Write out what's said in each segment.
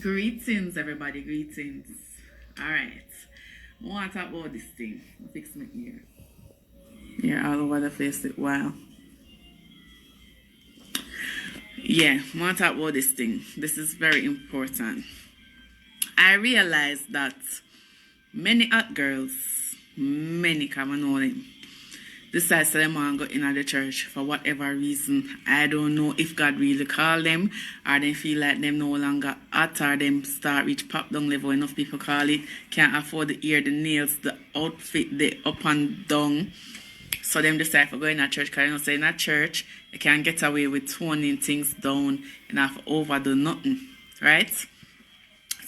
Greetings, everybody. Greetings. All right. I want to talk about this thing. Fix my ear. Yeah, all over the place. Wow. Yeah, I want to talk about this thing. This is very important. I realized that many hot girls, many common know them, decide to them want to go in the church for whatever reason. I don't know if God really called them or they feel like them no longer hot or them start reach pop down level. Enough people call it. Can't afford the ear, the nails, the outfit, the up and down. So them decide for going to church because you know say in a church you can't get away with toning things down and have to overdo nothing. Right?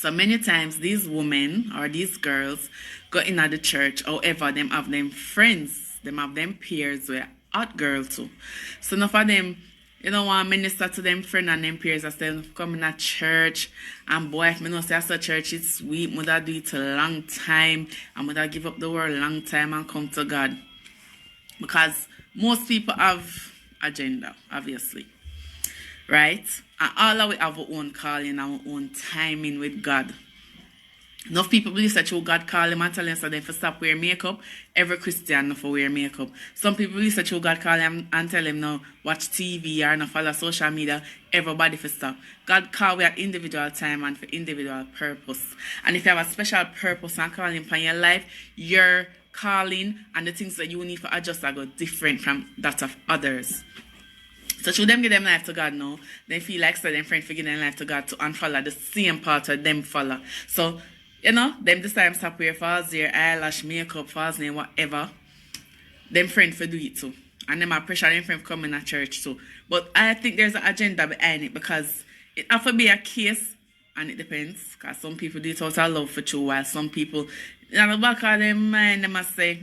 So many times these women or these girls go in at the church, however, them have them friends. Them have them peers where hot girl too. So enough of them, you know, want minister to them friend and them peers as them come in a church. And boy, if me know say as a church it's sweet, mother do it a long time. And mother give up the world a long time and come to God. Because most people have agenda, obviously. Right? And all of we have our own calling, our own timing with God. Enough people believe that God call them and tell them so they for stop wear makeup. Every Christian for wear makeup. Some people believe that God call them and tell them now watch TV or not follow social media. Everybody for stop. God call we at individual time and for individual purpose. And if you have a special purpose and calling for your life, your calling and the things that you need for adjust are go different from that of others. So should them give them life to God now, they feel like so them friend for give them life to God to unfollow the same part of them follow. So you know, them this time stop wear false hair, eyelash, makeup, false name, whatever. Them friend for do it too. And them are pressure them friend for coming to church too. But I think there's an agenda behind it because it have to be a case and it depends. Because some people do it out of love for true while some people in the back of their mind they must say,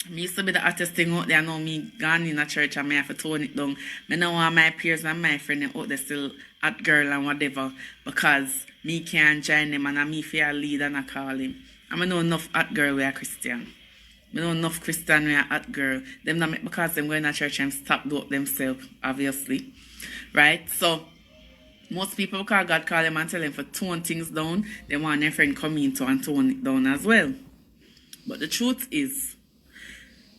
me used to be the hottest thing out there. I know me gone in a church and me have to tone it down. Me know want my peers and my friends out there still hot girl and whatever because me can't join them and I me feel lead and I call him. And I know enough hot girl we are Christian. I know enough Christian we are hot girl. Them not make because them going to church and stop do up themselves, obviously. Right? So most people call God call them and tell them for tone things down, they want their friend come in to and tone it down as well. But the truth is,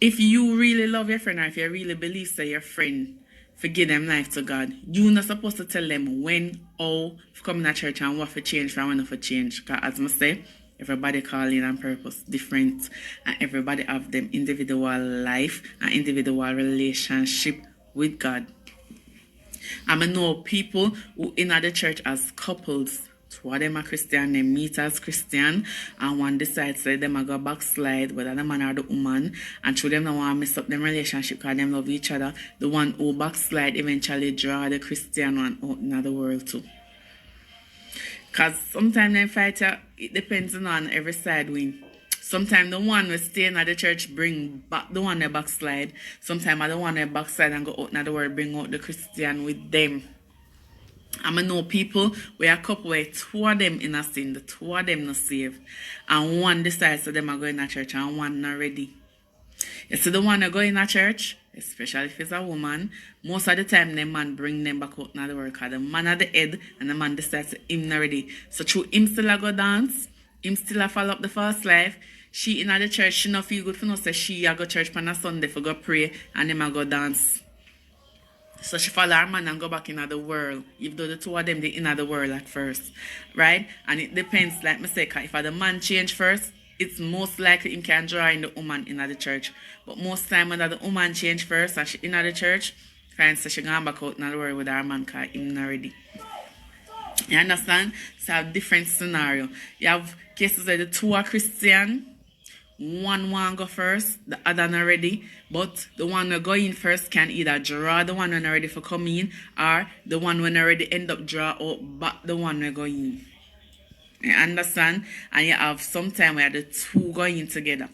if you really love your friend or if you really believe that your friend forgive them life to God, you're not supposed to tell them when, how, to come to church and what for change from when for change. Because as I say, everybody calling on purpose different and everybody have them individual life and individual relationship with God. I know people who in the church as couples. Two of them are Christian, they meet as Christian, and one decides that them are go backslide, whether the man or the woman, and through them don't want to mess up them relationship because them love each other. The one who backslide eventually draw the Christian one out in the world too. Because sometimes they fight, it depends on every side win. Sometimes the one will stay in the church bring back the one that backslide. Sometimes the one that backslide and go out in the world bring out the Christian with them. I know people where a couple where two of them in a sin, the two of them not saved, and one decides that them are going to church and one not ready. You see the one that go in a church, especially if it's a woman, most of the time the man bring them back out in the work because the man at the head and the man decides that him not ready. So through him still a go dance, him still a follow up the first life. She in the church, she not feel good for no say she a go church on a Sunday for go pray and them a go dance. So she follow her man and go back into the world. Even though the two of them they in the world at first. Right? And it depends, like I say, if the man change first, it's most likely him can draw in the woman in the church. But most time when the woman change first and she in the church, find so she gone back out in the world with her man because him not ready. You understand? So a different scenario. You have cases where the two are Christian. One want go first, the other not ready. But the one that go in first can either draw the one when not ready for come in, or the one when already end up draw out back the one that go in. You understand? And you have some time where the two go in together.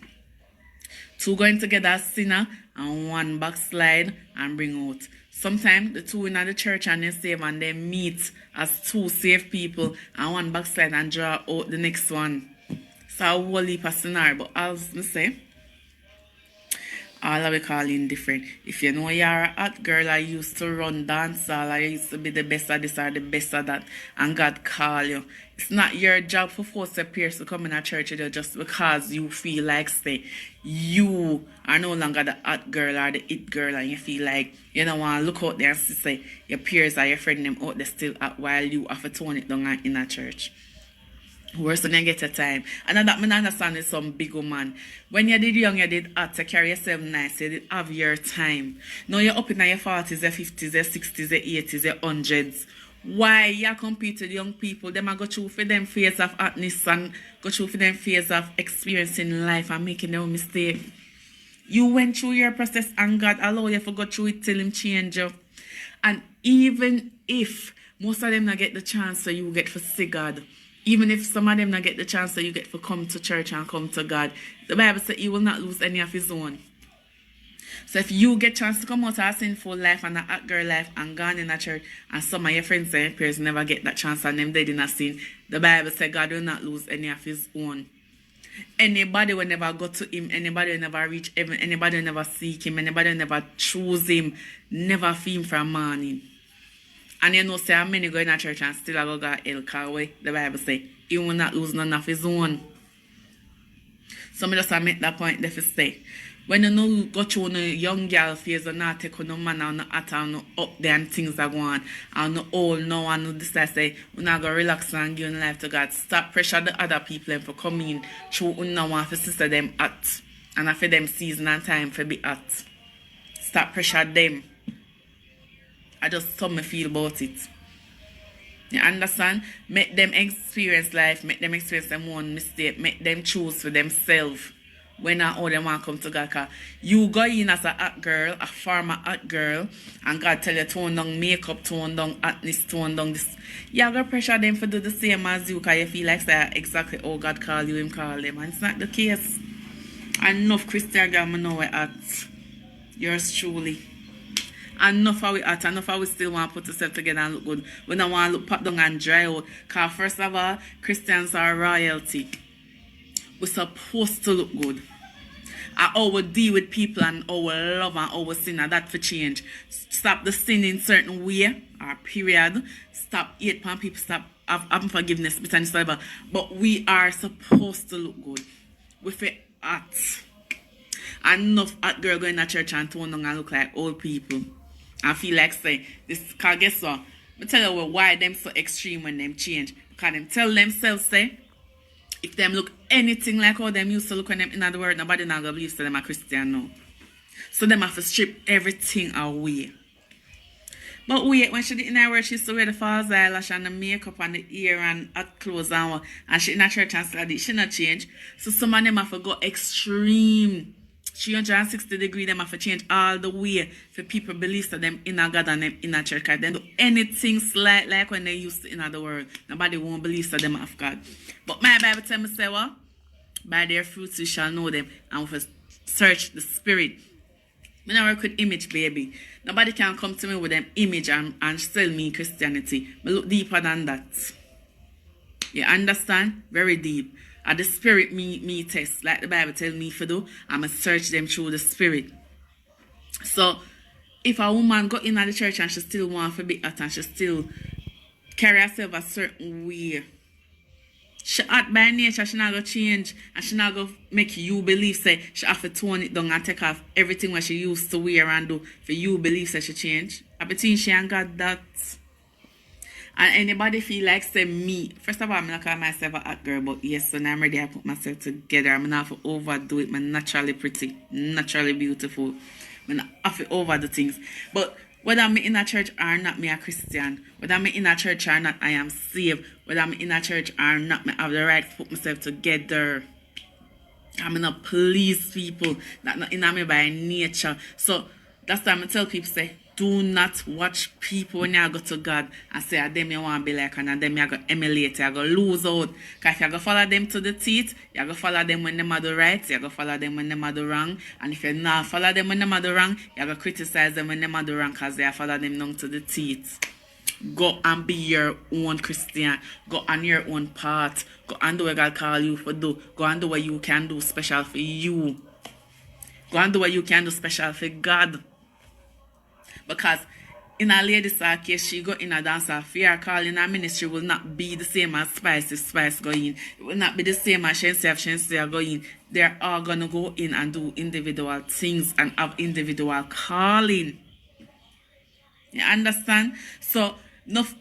Two going together as sinner and one backslide and bring out. Sometimes the two in the church and they save and they meet as two saved people and one backslide and draw out the next one. So a whole heap of scenario. But as I say, All of we calling different. If you know you're a hot girl, I used to run dance hall, I used to be the best of this or the best of that, and God call you. It's not your job for force appears to come in a church with you just because you feel like say you are no longer the hot girl or the it girl, and you feel like you don't want to look out there and see say your peers or your friend them out there still hot while you have to tone it down in a church. Worse than you get a time. And that me understand is some big woman. When you did young, you did hard to carry yourself nice. You did have your time. Now you're up in your 40s, your 50s, your 60s, your 80s, your 100s. Why you compete with young people? Them are go through for them phase of hotness and go through for them phase of experiencing life and making no mistake. You went through your process and God allow you to go through it till him change you. And even if most of them not get the chance, so you get to see God. Even if some of them not get the chance that you get to come to church and come to God, the Bible says he will not lose any of his own. So if you get chance to come out of a sinful life and a hot girl life and gone in a church, and some of your friends and your peers never get that chance and them dead in a sin, the Bible says God will not lose any of his own. Anybody will never go to him, anybody will never reach heaven, anybody will never seek him, anybody will never choose him, never feel him from morning. And you know, say how many go in a church and still go hell car way. The Bible say he will not lose none of his own. So I just make that point there to say. When you know go through a young girl phase and not take on no man and no at and no up there and things are going and no old now and no this I say we not go relax and give life to God. Stop pressure the other people for coming through no one for sister them at and for them season and time for be at. Stop pressure them. I just how me feel about it. You understand? Make them experience life, make them experience them own mistake, make them choose for themselves when and how they want to come to God. Cause you go in as a hot girl, a former hot girl, and God tell you tone down makeup, tone down hotness, tone down this. You gotta pressure them for do the same as you because you feel like say exactly how God call you, him call them. And it's not the case. Enough Christian girl I know we're at. Yours truly. Enough of we at, enough of we still want to put ourselves together and look good. We don't want to look put down and dry out. Because first of all, Christians are royalty. We're supposed to look good. And how we deal with people and how we love and how we sin, and that for change. Stop the sin in certain way, or period. Stop hate upon people, stop having forgiveness, bitterness, whatever. But we are supposed to look good. We feel hot. Enough hot girl going to church and tone down and look like old people. I feel like say this, cause guess what? I tell you why them so extreme when them change. Because them tell themselves say, if them look anything like how them used to look when them in the world, nobody not gonna believe so them a Christian now. So them have to strip everything away. But wait, when she did in her work, she used to wear the false eyelash and the makeup and the ear and hot clothes and she in a church and still did. She not change. So some of them have to go extreme. 360 degrees, them have to change all the way for people believe that them in a God and them in a church. Because they do anything slight like when they used to in the world. Nobody won't believe that them have God. But my Bible tell me say what? By their fruits you shall know them, and we search the spirit. When I work with image, baby, nobody can come to me with them image and sell me Christianity. I look deeper than that. You understand? Very deep. And the spirit me test, like the Bible tell me to do, I'm going to search them through the spirit. So, if a woman go in the church and she still want to be hot and she still carry herself a certain way, she hot by nature, she not going to change and she not going to make you believe say she have to tone it down and take off everything what she used to wear and do for you believe say she change. I between she and God that. And anybody feel like say me, first of all, I'm not call myself a hot girl, but yes, when I'm ready, I put myself together. I'm not have to overdo it. I'm naturally pretty, naturally beautiful. I'm not have to overdo things. But whether I'm in a church or not, me a Christian. Whether I'm in a church or not, I am saved. Whether I'm in a church or not, I have the right to put myself together. I'm not please people. That's not in me by nature. So that's why I tell people say, do not watch people when you go to God and say, them you want to be like and them you go emulate, you go lose out. Because if you go follow them to the teeth, you go follow them when them are the right, you go follow them when them are the wrong. And if you not follow them when them are the wrong, you go criticize them when them are the wrong because they follow them down to the teeth. Go and be your own Christian. Go on your own path. Go and do what God call you for do. Go and do what you can do special for you. Go and do what you can do special for God. Because in a lady's case, she go in a dance of fear calling her ministry will not be the same as Spice if Spice go in. It will not be the same as Shensi if Shensi go in. They're all gonna go in and do individual things and have individual calling. You understand? So enough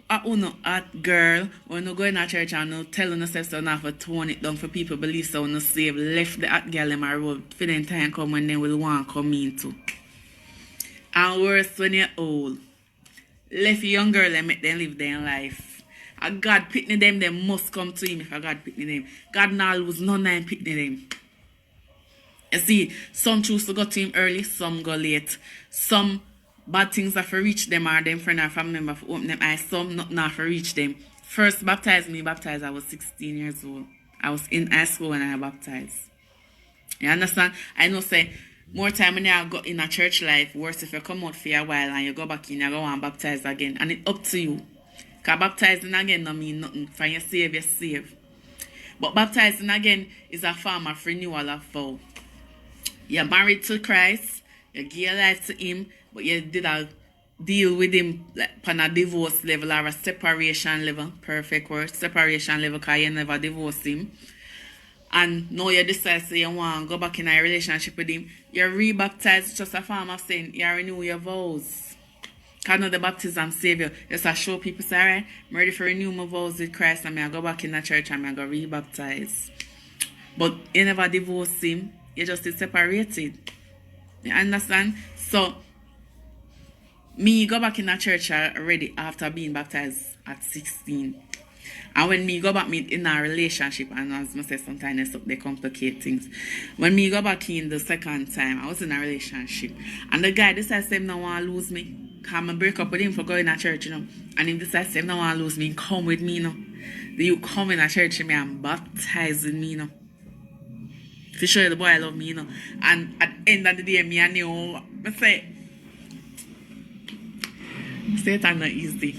at girl when you go in a church and you tell yourself so now for tone it down for people believe so no save left the at girl in my road for the time come when they will want to come in too. And worse when you're old. Left young girl and make them live their life. And God picking them, they must come to him if a God picking them. God now lose none of them picking them. You see, some choose to go to him early, some go late. Some bad things have to reach them or them friend or family member for open them eyes. Some not for reach them. First baptized I was 16 years old. I was in high school when I baptized. You understand? I know say more time when you go in a church life, worse if you come out for a while and you go back in, you go and baptize again. And it's up to you. Because baptizing again don't mean nothing. For you save, you save. But baptizing again is a form of renewal of vow. You're married to Christ, you give your life to him, but you did a deal with him like on a divorce level or a separation level. Perfect word, separation level, because you never divorced him. And now you decide to say you want to go back in a relationship with him. You're rebaptized, just a form of saying you renew your vows. Because now the baptism save you. Just to show people, say, alright, I'm ready for renew my vows with Christ and I go back in the church and I go rebaptize. But you never divorce him, you just separated. You understand? So, me go back in the church already after being baptized at 16. And when me go back in a relationship, and as I say sometimes they complicate things. When me go back in the second time, I was in a relationship. And the guy decides him not want to lose me. Because I break up with him for going to church, And he decides him not want to lose me, come with me, You come in a church with me and baptizing me, To show you the boy I love me, And at the end of the day, me and you, I say, Satan not easy.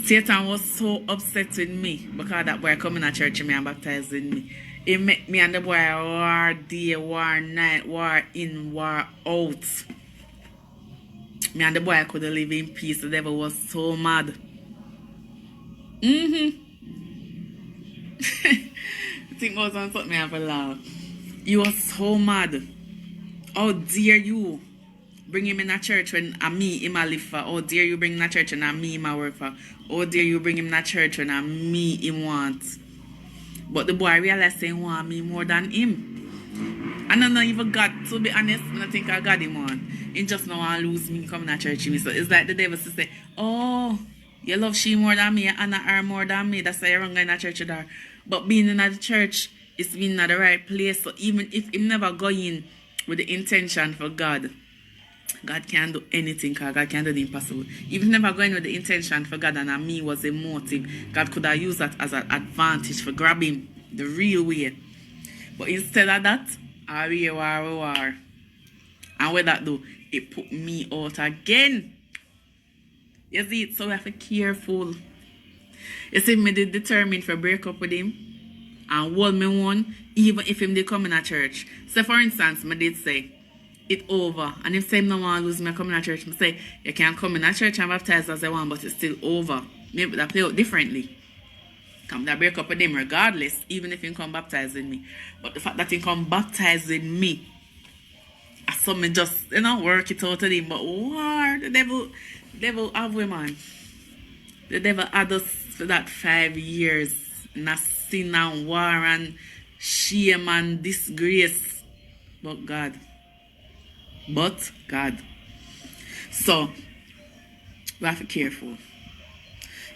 Satan was so upset with me because that boy coming to church and me and baptizing me. It make me and the boy war day, war night, war in, war out. Me and the boy could live in peace. The devil was so mad. I think goes on something me have a laugh. You was so mad. How dare you bring him in a church when I me him a live for? How dare you bring him in a church when I me him a work for? How dare you bring him in a church when I me him want? But the boy realized he want me more than him. And I don't even God, to be honest, I think I got him on. He just don't want to lose me coming to church with me. So it's like the devil to say, oh, you love she more than me, you honor her more than me. That's why you're wrong in a church with her. But being in the church is being in the right place. So even if he never go in with the intention for God, God can do anything because God can do the impossible. Even never going with the intention for God and me was a motive, God could have used that as an advantage for grabbing the real way. But instead of that, I war. And what that do? It put me out again. You see it? So we have to be careful. You see, me did determine for break up with him and hold me one, even if him did come in a church. So for instance, me did say, it over. And if say no want to lose me coming to church, I say you can come in a church and baptize as I want, but it's still over. Maybe that play out differently. Come that break up with him regardless, even if he come baptizing me. But the fact that he come baptizing me, I saw me just work it out with him. But war, the devil have we, man. The devil had us for that 5 years in a sin and war and shame and disgrace. But God. So, we have to be careful.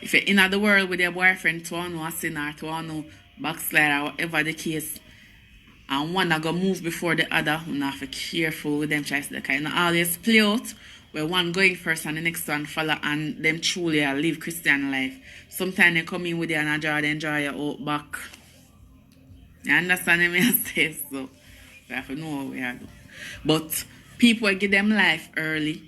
If you're in the world with your boyfriend, to want a sinner, to want to backslide, or whatever the case, and one that go move before the other, you have to be careful with them choices. They can always play out where one going first and the next one follow, and them truly live Christian life. Sometimes they come in with you and enjoy you out back. You understand me? I say so. We have to know what we are doing. But people give them life early,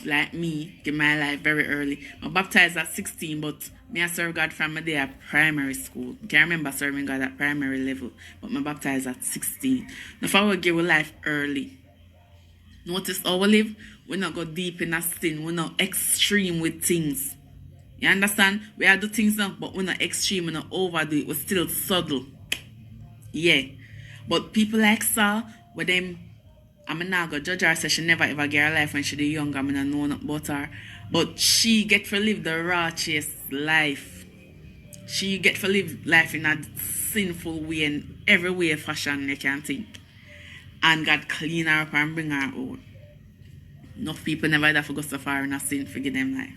like me, give my life very early. I baptized at 16, but me I serve God from my day at primary school. I can't remember serving God at primary level, but I baptized at 16. Now if I would give a life early, Notice how we live? We not go deep in a sin. We're not extreme with things. You understand? We are do things now, but we're not extreme, we're not overdo it. We're still subtle. Yeah. But people like Saul, with them, I'm not going to judge her, say she never ever get her life when she was young. I'm not know nothing about her. But she get to live the righteous life. She get to live life in a sinful way, in every way fashion you can think. And God clean her up and bring her out. Enough people never have to go so far in a sin to give them life.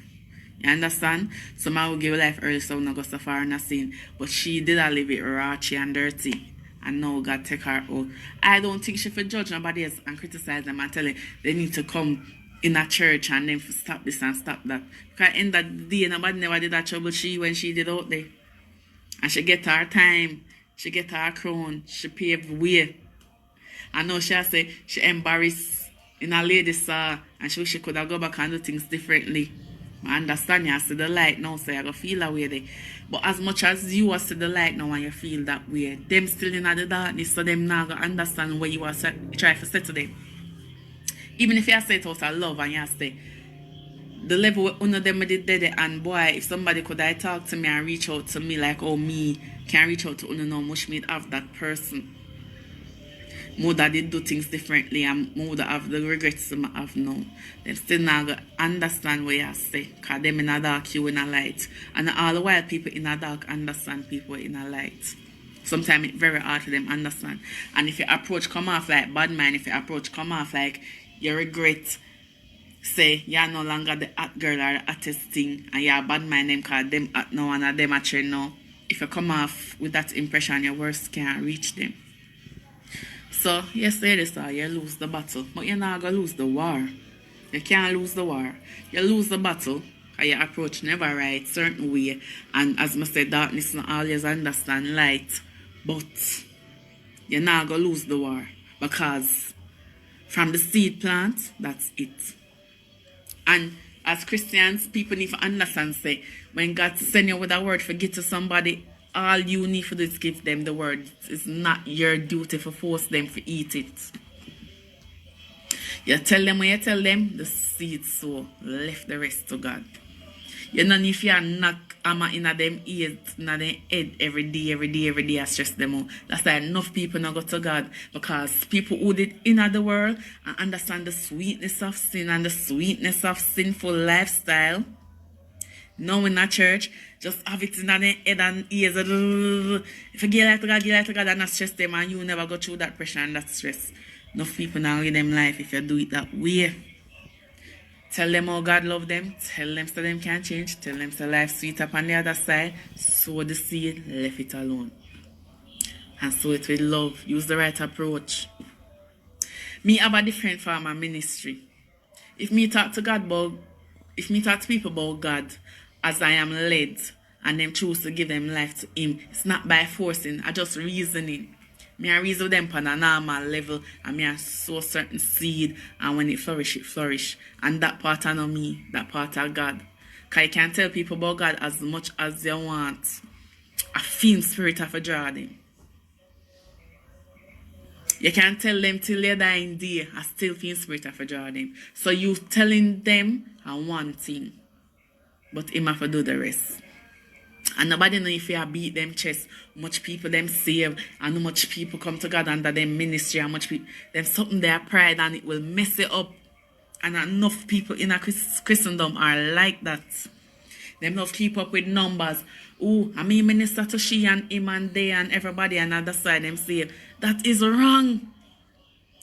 You understand? Some will give life early, so not go so far in a sin. But she did a live it raunchy and dirty. And now God take her out. I don't think she should judge nobody else and criticize them and tell them they need to come in a church and then stop this and stop that. Because in that day, nobody never did that trouble she when she did out there. And she get her time. She get her crown. She paved the way. And now she say she embarrassed in a lady saw and she wish she could have go back and do things differently. I understand you, I see the light now, so I go feel that way there. But as much as you see the light now and you feel that way, them still in the darkness, so them not going to understand where you are try to say to them. Even if you say it out of love and you say, the level where one of them did there, and boy, if somebody could I talk to me and reach out to me like how me can reach out to one now, much me have that person. More that they do things differently and more that have the regrets I have now. Them still not going to understand what you say. Because them in a dark, you in a light. And all the while people in a dark understand people in a light. Sometimes it's very hard for them understand. And if your approach come off like bad man, if your approach come off like you regret, say you're no longer the hot girl or the hottest thing and you're a bad man them because them hot now and them a trend now. If you come off with that impression, your words can't reach them. So, you say this, you lose the battle, but you're not going to lose the war. You can't lose the war. You lose the battle, because your approach never right, certain way. And as I said, darkness not always understand light. But you're not going to lose the war. Because from the seed plant, that's it. And as Christians, people need to understand, say, when God send you with a word, forget to somebody, all you need to do is give them the word. It's not your duty to force them to eat it. You tell them when you tell them, the seed sow, left the rest to God. You know if you knock hammer in them ears, in them head every day, I stress them out. That's why enough people not go to God. Because people who did in the world and understand the sweetness of sin and the sweetness of sinful lifestyle, now in a church, just have it in their head and ears. If you give life to God and not stress them and you never go through that pressure and that stress. Enough people now give them life if you do it that way. Tell them how God love them. Tell them so them can change. Tell them so life sweet up on the other side. Sow the seed, left it alone. And sow it with love. Use the right approach. Me have a different form of ministry. If me talk to people about God, as I am led, and them choose to give them life to Him, it's not by forcing, I just reasoning. Me I reason them on a normal level, and me I sow certain seed, and when it flourish. And that part of me, that part of God. Because you can tell people about God as much as you want. I feel spirit of a draw them. You can tell them till they're dying day, I still feel spirit of a draw them. So you telling them one thing, but him have to do the rest. And nobody know if you beat them chest, how much people them save, and how much people come to God under them ministry, how much people, them something their pride and it will mess it up. And enough people in a Christendom are like that. Them not keep up with numbers. Oh, I mean minister to she and him and they and everybody and other side them say, that is wrong.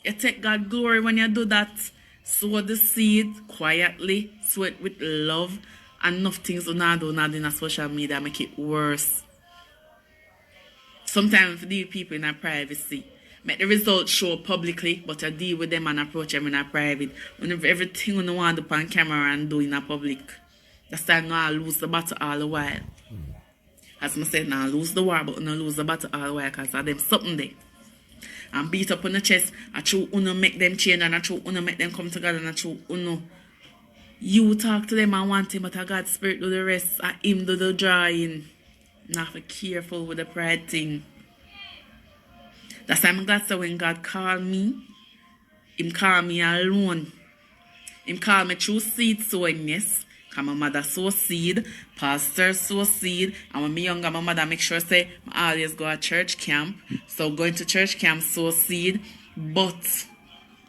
You take God glory when you do that. Sow the seed quietly, sow it with love, and enough things do not in a social media make it worse. Sometimes deal with people in a privacy. Make the results show publicly, but I deal with them and approach them in a private. Whenever everything you want to do on camera and do in a public. That's why I lose the battle all the while. As I said, now lose the war, but I lose the battle all the while because of them something there. And beat up on the chest, I true uno make them change and I true uno make them come together and I true uno. You talk to them and want him, but God's spirit do the rest, and him do the drawing. Not be careful with the pride thing. That's why I'm glad that when God called me, Him call me alone. Him call me through seed sowing, yes. Because my mother sow seed, pastor sow seed, and when me younger, my mother make sure say I always go to church camp. So going to church camp sow seed, but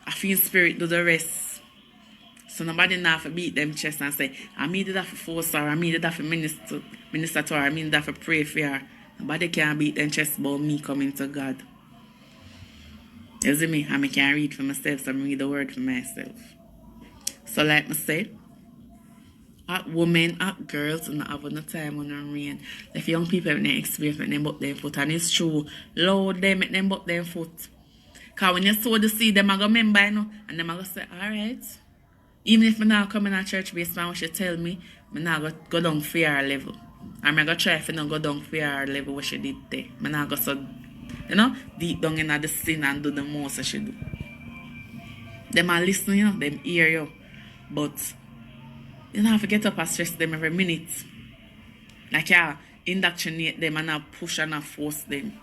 I feel spirit do the rest. So nobody now for beat them chest and say, I need that for force her, I need that for minister to her, I need that for pray for her. Nobody can beat them chest about me coming to God. You see me? And I can read for myself, so I read the word for myself. So like I say, at women, at girls, and have no time on the rain. If young people have no experience, make them butt their foot. And it's true. Loud them, make them butt their foot. Because when you sow the seed, them are going to remember, you know, and them are going to say, alright. Even if I now come in a church based on what she tell me, I now go down for her level. And I'm going to try if I not go down for her level what she did there. I now go so, you know, deep down in the sin and do the most that she do. Them are listening, you know, them hear you. But you don't have to get up and stress them every minute. Like, yeah, indoctrinate them and not push and not force them.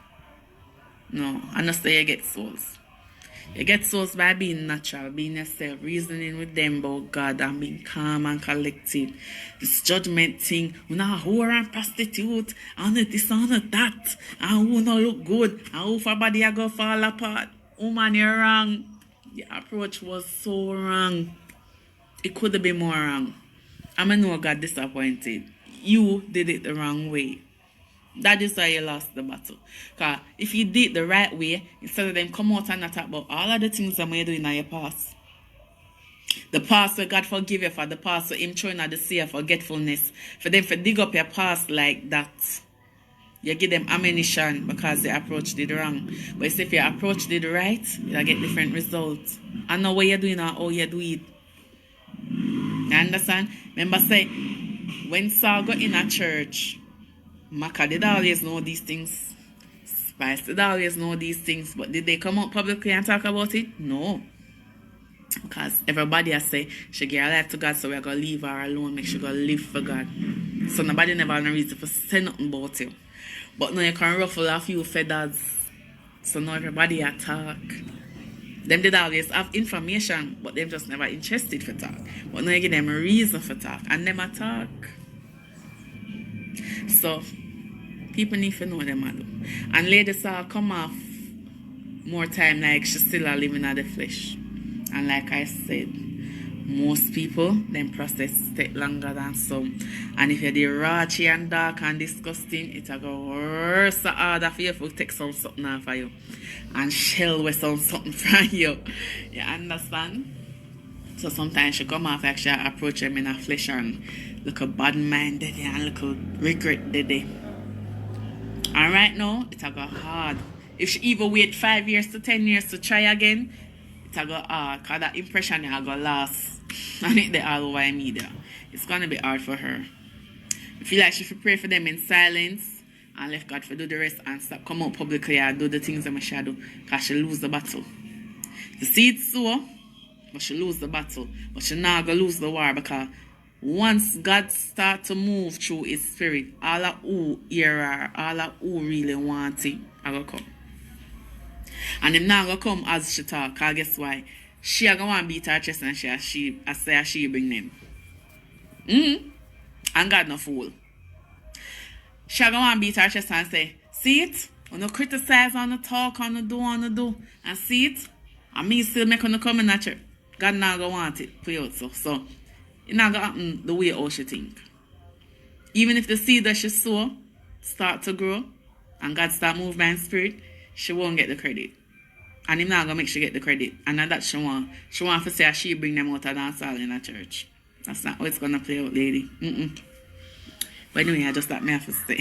No, I not say you get souls. You get souls by being natural, being yourself, reasoning with them about God and being calm and collected. This judgment thing, we not whore and prostitute, and this and that, and who not look good, and who for body I go fall apart. Woman, you're wrong. The approach was so wrong. It could have been more wrong. I know God disappointed. You did it the wrong way. That is why you lost the battle. Because if you did the right way, instead of them come out and not talk about all of the things that you're doing in your past. The past where God forgive you for, the past where Him throwing at the sea of forgetfulness. For them to dig up your past like that. You give them ammunition because the approach did wrong. But if your approach did right, you'll get different results. I know what you're doing or how you do it. You understand? Remember say, when Saul got in a church, Maca did always know these things. Spice did always know these things. But did they come out publicly and talk about it? No. Because everybody has say, she give her life to God, so we're going to leave her alone, make sure she go live for God. So nobody never have no reason to say nothing about you. But now you can ruffle a few feathers. So now everybody attack. Them did always have information, but them just never interested for talk. But now you give them a reason for talk, and them attack. So, people need to know them, do. And ladies all come off more time like she still are living in the flesh. And like I said, most people, them process take longer than some. And if you're the raunchy and dark and disgusting, it'll go worse or harder for you if you take something off of you. And shell with something from you. You understand? So sometimes you come off actually approach them in a flesh and look a bad mind did and look a regret did they. And right now, it'll go hard. If she even wait 5 years to 10 years to try again, it'll go hard. Because that impression will go last. And it the all over media. It's gonna be hard for her. I feel like she should pray for them in silence and let God for do the rest and stop come out publicly and do the things that she do. Because she lose the battle. The seed sow, but she lose the battle. But she not gonna lose the war because once God start to move through His Spirit, all of who hear her, all of who really want it, are gonna come. And them not gonna come as she talk, because guess why? She are gonna want to beat her chest and she bring them. And God no fool. She are gonna want to beat her chest and say, see it? On the criticize, on the talk, on the do, and see it? And me still make on the come in that church. God not gonna want it for you so. So it not gonna happen the way how she think. Even if the seed that she sow start to grow and God start moving by His Spirit, she won't get the credit. And Him not gonna make she get the credit. And that she want. She want to say she bring them out of dance hall in a church. That's not how it's gonna play out, lady. But anyway, I just thought me have to say.